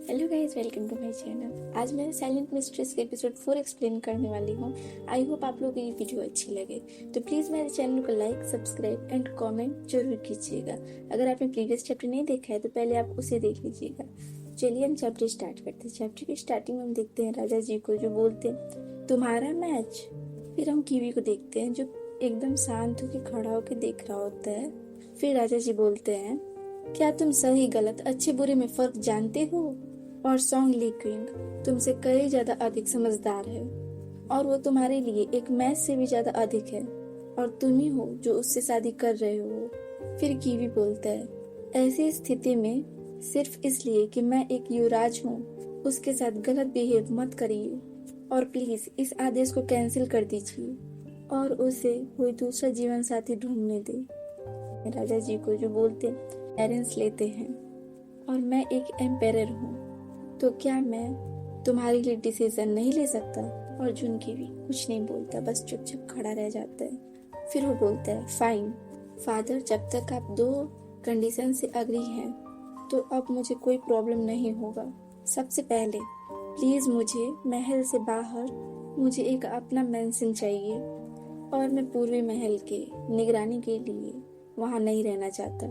Hello guys, welcome to my channel. आज मैं silent mistress के एपिसोड 4 एक्सप्लेन करने वाली हूँ। आई होप आप लोगों को ये वीडियो अच्छी लगे, तो प्लीज़ मेरे चैनल को लाइक, सब्सक्राइब एंड कमेंट जरूर कीजिएगा। अगर आपने प्रीवियस चैप्टर नहीं देखा है तो पहले आप उसे देख लीजिएगा। चलिए हम चैप्टर स्टार्ट करते हैं। चैप्टर की स्टार्टिंग में हम देखते हैं राजा जी को, जो बोलते हैं तुम्हारा मैच। फिर हम कीवी को देखते हैं जो एकदम शांत होकर खड़ा होकर देख रहा होता है। फिर राजा जी बोलते हैं, क्या तुम सही गलत अच्छे बुरे में फर्क जानते हो? और सॉन्ग ली क्वीन तुमसे कई ज्यादा अधिक समझदार है और वो तुम्हारे लिए एक मैच से भी ज्यादा अधिक है और तुम ही हो जो उससे शादी कर रहे हो। फिर कीवी बोलता है, ऐसी स्थिति में सिर्फ इसलिए कि मैं एक युवराज हूँ उसके साथ गलत बिहेव मत करिए और प्लीज इस आदेश को कैंसिल कर दीजिए और उसे कोई दूसरा जीवन साथी ढूंढने दे। राजा जी को जो बोलते पेरेंट्स लेते हैं और मैं एक एम्पायर हूँ, तो क्या मैं तुम्हारे लिए डिसीजन नहीं ले सकता? अर्जुन की भी कुछ नहीं बोलता, बस चुपचाप खड़ा रह जाता है। फिर वो बोलता है, फाइन फादर, जब तक आप 2 कंडीशन से अग्री हैं तो अब मुझे कोई प्रॉब्लम नहीं होगा। सबसे पहले प्लीज मुझे महल से बाहर मुझे एक अपना मेंशन चाहिए और मैं पूर्वी महल के निगरानी के लिए वहां नहीं रहना चाहता।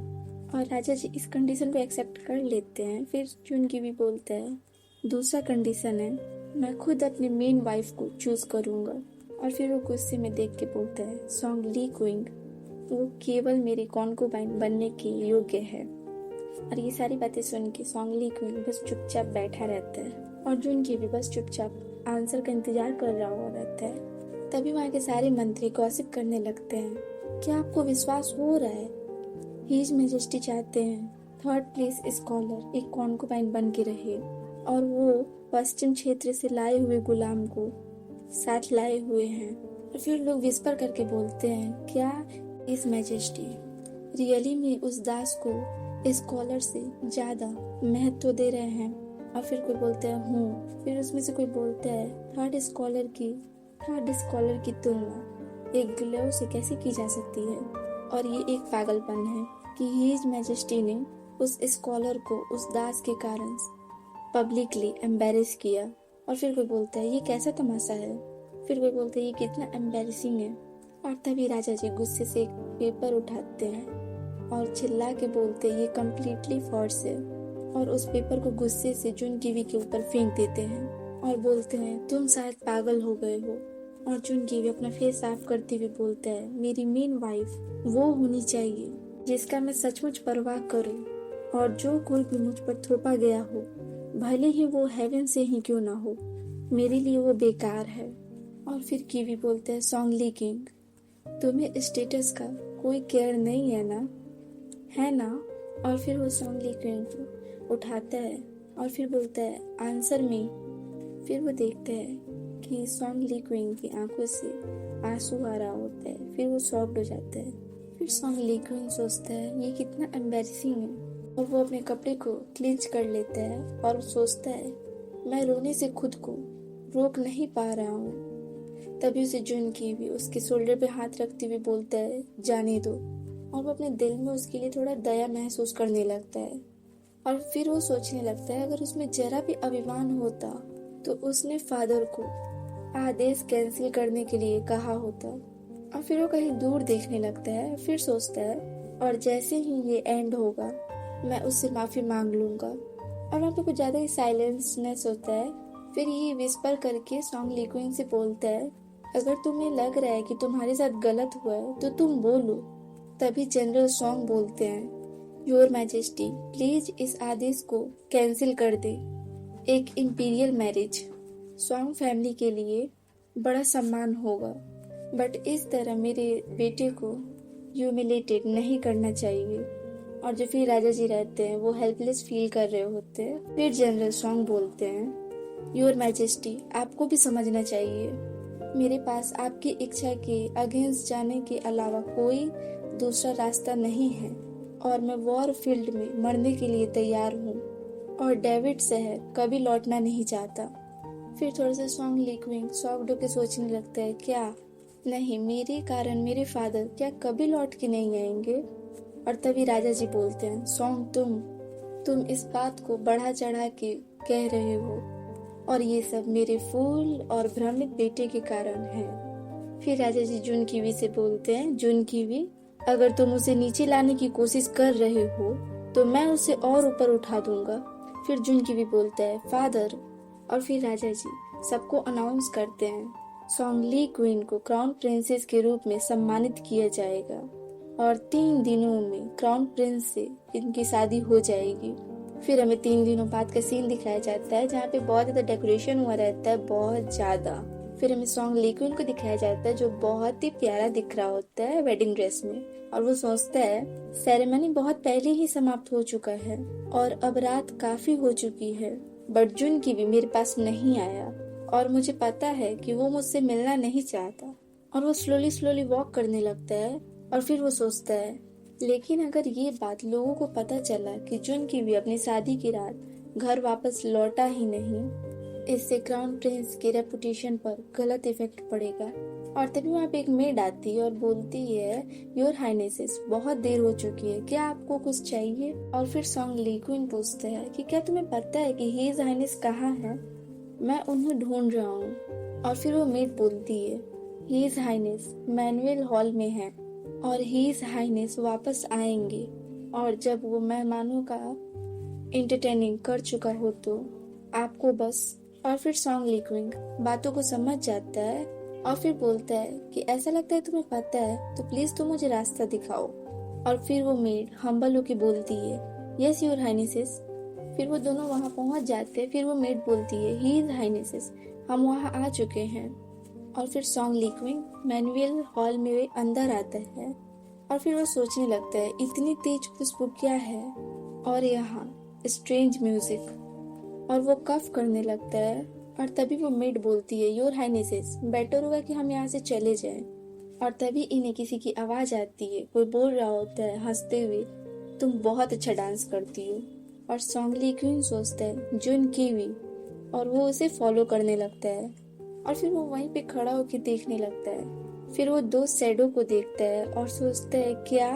और राजा जी इस कंडीशन को एक्सेप्ट कर लेते हैं। फिर चुनकी भी बोलता है, दूसरा कंडीशन है मैं खुद अपनी मेन वाइफ को चूज करूंगा। और फिर वो गुस्से में देख के बोलता है, सॉन्ग ली क्विंग वो केवल मेरी कॉन्कुबाइन बनने के योग्य है। और ये सारी बातें सुन के सॉन्ग ली क्विंग बस चुपचाप बैठा रहता है और जुनकी भी बस चुपचाप आंसर का इंतजार कर रहा हुआ रहता है। तभी वहाँ के सारे मंत्री गॉसिप करने लगते हैं, क्या आपको विश्वास हो रहा है हिज मेजेस्टी चाहते हैं 3rd प्लेस स्कॉलर एक कॉन्कुबाइन बन के रहे और वो पश्चिम क्षेत्र से लाए हुए गुलाम को साथ लाए हुए हैं। और फिर लोग विस्पर करके बोलते हैं, क्या इस मेजेस्टी रियली में उस दास को स्कॉलर से ज्यादा महत्व दे रहे हैं? और फिर कोई बोलता है हूँ। फिर उसमें से कोई बोलता है, थर्ड स्कॉलर की तुलना एक ग्लेव से कैसे की जा सकती है? और ये एक पागलपन है कि हिज मैजेस्टी ने उस स्कॉलर को उस दास के कारण पब्लिकली एम्बेरस किया। और फिर कोई बोलता है, ये कैसा तमाशा है? फिर कोई बोलता है, ये कितना एम्बेरसिंग है। और तभी राजा जी गुस्से से एक पेपर उठाते हैं और चिल्ला के बोलते हैं, ये कम्प्लीटली फॉल्स है। और उस पेपर को गुस्से से जुन कीवी के ऊपर फेंक देते हैं और बोलते हैं, तुम शायद पागल हो गए हो। और जुन कीवी अपना फेस साफ करते हुए बोलता है, मेरी मेन वाइफ वो होनी चाहिए जिसका मैं सचमुच परवाह करूं और जो कोई भी मुझ पर थोपा गया हो, भले ही वो हेवन से ही क्यों ना हो, मेरे लिए वो बेकार है। और फिर कीवी बोलते हैं, सॉन्ग ली किंग तुम्हें स्टेटस का कोई केयर नहीं है ना, है ना? और फिर वो सॉन्ग ली किंग को उठाता है और फिर बोलता है, आंसर मी। फिर वो देखता है कि सॉन्ग ली क्वीन की आंखों से आंसू आ रहा होता है। फिर वो शॉक्ड हो जाता है। फिर सॉन्ग ली क्वीन सोचता है, ये कितना एम्बैरेसिंग है और वो अपने कपड़े को क्लिंच कर लेता है और सोचता है, मैं रोने से खुद को रोक नहीं पा रहा हूँ। तभी उसे जुन की भी उसके शोल्डर पे हाथ रखते हुए बोलता है, जाने दो। और वो अपने दिल में उसके लिए थोड़ा दया महसूस करने लगता है। और फिर वो सोचने लगता है, अगर उसमें जरा भी अभिमान होता तो उसने फादर को आदेश कैंसिल करने के लिए कहा होता। और फिर वो कहीं दूर देखने लगता है। फिर सोचता है, और जैसे ही ये एंड होगा मैं उससे माफी मांग लूंगा। और वहाँ पे कुछ ज्यादा ही साइलेंसनेस होता है। फिर ये विस्पर करके सॉन्ग लिक्विंग से बोलता है, अगर तुम्हें लग रहा है कि तुम्हारे साथ गलत हुआ है तो तुम बोलो। तभी जनरल सॉन्ग बोलते हैं, योर मैजेस्टी प्लीज इस आदेश को कैंसिल कर दे। एक इंपीरियल मैरिज स्वांग फैमिली के लिए बड़ा सम्मान होगा, बट इस तरह मेरे बेटे को ह्यूमिलेटेड नहीं करना चाहिए। और जो फिर राजा जी रहते हैं वो हेल्पलेस फील कर रहे होते हैं। फिर जनरल सॉन्ग बोलते हैं, योर मैजेस्टी आपको भी समझना चाहिए, मेरे पास आपकी इच्छा के अगेंस्ट जाने के अलावा कोई दूसरा रास्ता नहीं है और मैं वॉर फील्ड में मरने के लिए तैयार हूँ और डेविड शहर कभी लौटना नहीं चाहता। फिर थोड़ा सा सॉन्ग लिक्विंग सॉफ्ट होकर सोचने लगता है, क्या नहीं मेरे कारण मेरे फादर क्या कभी लौट के नहीं आएंगे? और तभी राजा जी बोलते हैं, सॉन्ग तुम इस बात को बढ़ा चढ़ा के कह रहे हो और ये सब मेरे फूल और भ्रमित बेटे के कारण है। फिर राजा जी जुन कीवी से बोलते हैं, जुन कीवी, अगर तुम उसे नीचे लाने की कोशिश कर रहे हो तो मैं उसे और ऊपर उठा दूंगा। फिर जुन कीवी बोलता है, फादर। और फिर राजा जी सबको अनाउंस करते हैं, सोंग ली क्वीन को क्राउन प्रिंसेस के रूप में सम्मानित किया जाएगा और 3 दिनों में क्राउन प्रिंस से इनकी शादी हो जाएगी। फिर हमें 3 दिनों बाद का सीन दिखाया जाता है जहाँ पे बहुत ज्यादा डेकोरेशन हुआ रहता है, बहुत ज्यादा। फिर हमें सोंग ली क्वीन को दिखाया जाता है जो बहुत ही प्यारा दिख रहा होता है वेडिंग ड्रेस में, और वो सोचता है सेरेमनी बहुत पहले ही समाप्त हो चुका है और अब रात काफी हो चुकी है, बट जुन की भी मेरे पास नहीं आया और मुझे पता है कि वो मुझसे मिलना नहीं चाहता। और वो स्लोली वॉक करने लगता है और फिर वो सोचता है, लेकिन अगर ये बात लोगों को पता चला कि जुन की भी अपनी शादी की रात घर वापस लौटा ही नहीं, इससे क्राउन प्रिंस के रेपुटेशन पर गलत इफेक्ट पड़ेगा। और तभी वहाँ पे एक मेड आती है और बोलती है, योर हाइनेसेस, बहुत देर हो चुकी है, क्या आपको कुछ चाहिए? और फिर सोंग ली क्वीन पूछता है कि क्या तुम्हें पता है कि हीज हाइनेस कहाँ है? मैं उन्हें ढूंढ रहा हूँ। और फिर वो मेड बोलती है, हीज हाइनेस मैनुअल हॉल में है और हीज हाइनेस वापस आएंगे और जब वो मेहमानों का एंटरटेनिंग कर चुका हो तो आपको बस। और फिर सोंग ली क्वीन बातों को समझ जाता है और फिर बोलता है कि ऐसा लगता है तुम्हें पता है, तो प्लीज तुम मुझे रास्ता दिखाओ। और फिर वो मेड हम्बल होके बोलती है, यस योर हाइनेसेस। फिर वो दोनों वहाँ पहुँच जाते हैं। फिर वो मेड बोलती है, हीज हाइनेसेस, हम वहाँ आ चुके हैं। और फिर सोंग ली क्वीन मैनुअल हॉल में अंदर आता है और फिर वो सोचने लगता है, इतनी तेज खुशबू क्या है और यहाँ स्ट्रेंज म्यूजिक, और वो कफ करने लगता है। और तभी वो मेड बोलती है, योर हाइनेसेस, बेटर होगा कि हम यहाँ से चले जाएं। और तभी इन्हें किसी की आवाज आती है, कोई बोल रहा होता है हंसते हुए, तुम बहुत अच्छा डांस करती हो। और सोंग ली क्वीन सोचता है, जुन कीवी, और वो उसे फॉलो करने लगता है। और फिर वो वहीं पे खड़ा होकर देखने लगता है। फिर वो 2 शैडो को देखता है और सोचता है, क्या?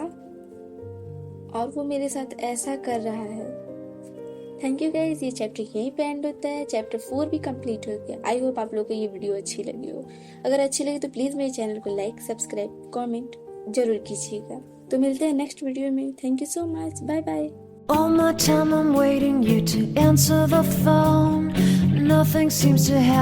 और वो मेरे साथ ऐसा कर रहा है। थैंक यू गाइस, ये चैप्टर यहीं पे एंड होता है। चैप्टर 4 भी कंप्लीट हो गया। आई होप आप लोगों को ये वीडियो अच्छी लगी हो। अगर अच्छी लगी तो प्लीज मेरे चैनल को लाइक, सब्सक्राइब, कमेंट जरूर कीजिएगा। तो मिलते हैं नेक्स्ट वीडियो में। Thank you so much, bye bye. All my time I'm waiting you to answer the phone. Nothing seems to happen.